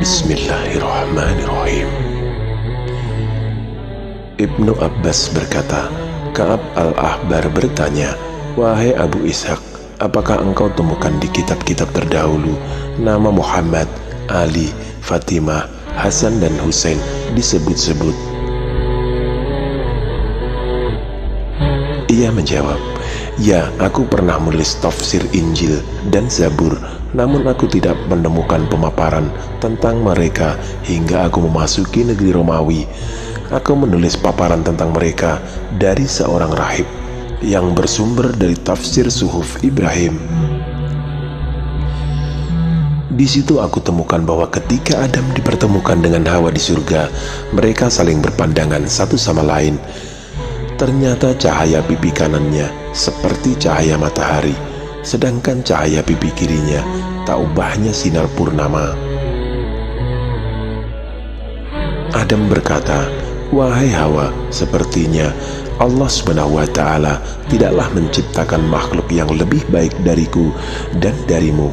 Bismillahirrahmanirrahim. Ibnu Abbas berkata, Ka'ab al-Ahbar bertanya, "Wahai Abu Ishaq, apakah engkau temukan di kitab-kitab terdahulu nama Muhammad, Ali, Fatimah, Hasan dan Husain disebut-sebut?" Ia menjawab, "Ya, aku pernah menulis tafsir Injil dan Zabur, namun aku tidak menemukan pemaparan tentang mereka hingga aku memasuki negeri Romawi. Aku menulis paparan tentang mereka dari seorang rahib yang bersumber dari tafsir Suhuf Ibrahim. Di situ aku temukan bahwa ketika Adam dipertemukan dengan Hawa di surga, mereka saling berpandangan satu sama lain. Ternyata cahaya pipi kanannya seperti cahaya matahari, sedangkan cahaya pipi kirinya tak ubahnya sinar purnama." Adam berkata, "Wahai Hawa, sepertinya Allah SWT tidaklah menciptakan makhluk yang lebih baik dariku dan darimu."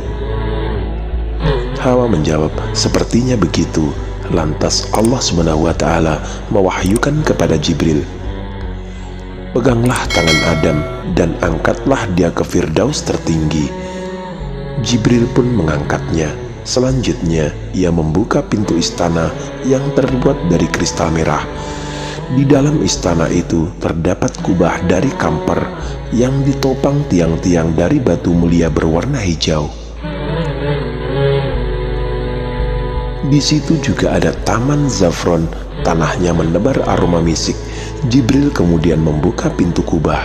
Hawa menjawab, "Sepertinya begitu." Lantas Allah SWT mewahyukan kepada Jibril, "Peganglah tangan Adam dan angkatlah dia ke Firdaus tertinggi." Jibril pun mengangkatnya. Selanjutnya ia membuka pintu istana yang terbuat dari kristal merah. Di dalam istana itu terdapat kubah dari kamper yang ditopang tiang-tiang dari batu mulia berwarna hijau. Di situ juga ada taman zafron, tanahnya menebar aroma misik. Jibril kemudian membuka pintu kubah.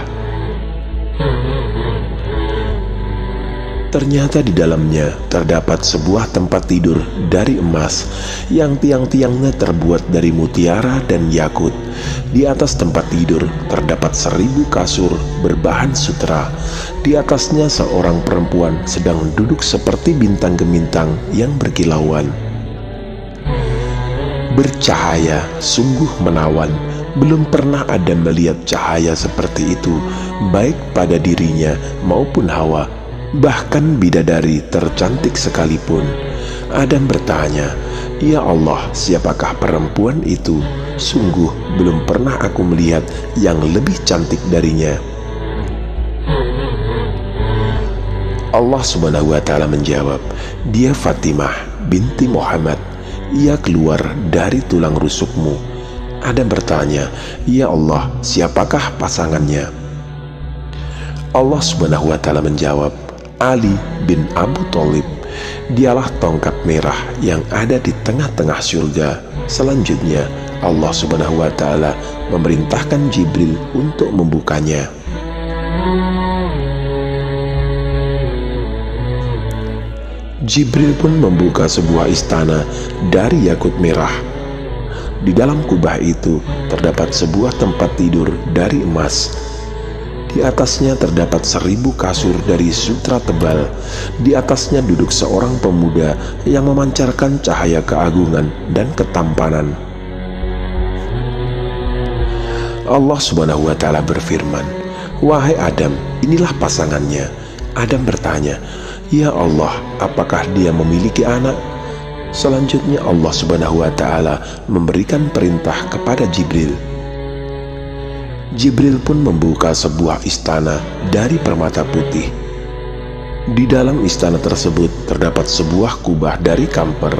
Ternyata di dalamnya terdapat sebuah tempat tidur dari emas yang tiang-tiangnya terbuat dari mutiara dan yakut. Di atas tempat tidur terdapat 1000 kasur berbahan sutera. Di atasnya seorang perempuan sedang duduk seperti bintang gemintang yang berkilauan. Bercahaya, sungguh menawan. Belum pernah Adam melihat cahaya seperti itu, baik pada dirinya maupun Hawa, bahkan bidadari tercantik sekalipun. Adam bertanya, "Ya Allah, siapakah perempuan itu? Sungguh belum pernah aku melihat yang lebih cantik darinya." Allah SWT menjawab, "Dia Fatimah binti Muhammad. Ia keluar dari tulang rusukmu." Adam bertanya, "Ya Allah, siapakah pasangannya?" Allah SWT menjawab, "Ali bin Abu Thalib. Dialah tongkat merah yang ada di tengah-tengah surga." Selanjutnya Allah SWT memerintahkan Jibril untuk membukanya. Jibril pun membuka sebuah istana dari yakut merah. Di dalam kubah itu terdapat sebuah tempat tidur dari emas. Di atasnya terdapat 1000 kasur dari sutra tebal. Di atasnya duduk seorang pemuda yang memancarkan cahaya keagungan dan ketampanan. Allah SWT berfirman, "Wahai Adam, inilah pasangannya." Adam bertanya, "Ya Allah, apakah dia memiliki anak?" Selanjutnya Allah SWT memberikan perintah kepada Jibril. Jibril pun membuka sebuah istana dari permata putih. Di dalam istana tersebut terdapat sebuah kubah dari kamper.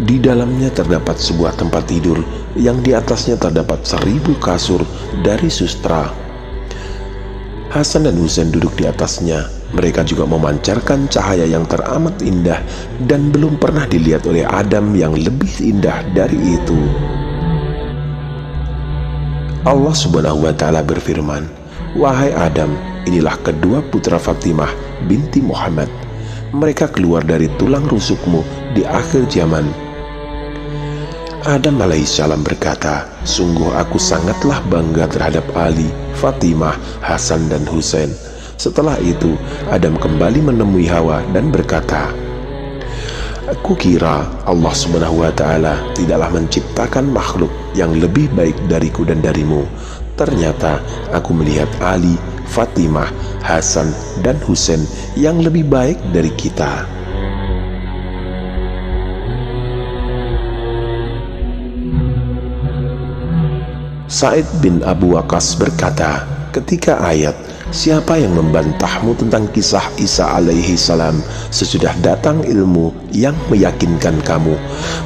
Di dalamnya terdapat sebuah tempat tidur yang di atasnya terdapat 1000 kasur dari sustra. Hasan dan Husain duduk di atasnya. Mereka juga memancarkan cahaya yang teramat indah dan belum pernah dilihat oleh Adam yang lebih indah dari itu. Allah SWT berfirman, "Wahai Adam, inilah kedua putra Fatimah binti Muhammad. Mereka keluar dari tulang rusukmu di akhir zaman." Adam alaihissalam berkata, "Sungguh aku sangatlah bangga terhadap Ali, Fatimah, Hasan dan Husain." Setelah itu Adam kembali menemui Hawa dan berkata, "Aku kira Allah SWT tidaklah menciptakan makhluk yang lebih baik dariku dan darimu. Ternyata aku melihat Ali, Fatimah, Hasan dan Husain yang lebih baik dari kita." Sa'id bin Abu Waqqas berkata, ketika ayat "Siapa yang membantahmu tentang kisah Isa alaihi salam sesudah datang ilmu yang meyakinkan kamu,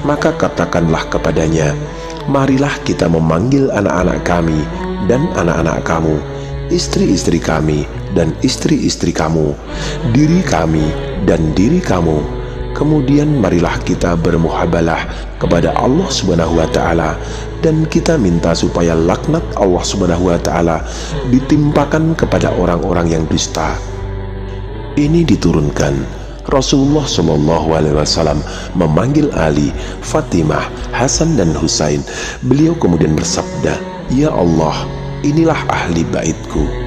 maka katakanlah kepadanya, marilah kita memanggil anak-anak kami dan anak-anak kamu, istri-istri kami dan istri-istri kamu, diri kami dan diri kamu. Kemudian marilah kita bermuhabalah kepada Allah Subhanahu wa Ta'ala, dan kita minta supaya laknat Allah Subhanahu wa Ta'ala ditimpakan kepada orang-orang yang dusta." Ini diturunkan Rasulullah Shallallahu Alaihi Wasallam memanggil Ali, Fatimah, Hasan dan Husain. Beliau kemudian bersabda, "Ya Allah, inilah ahli baitku."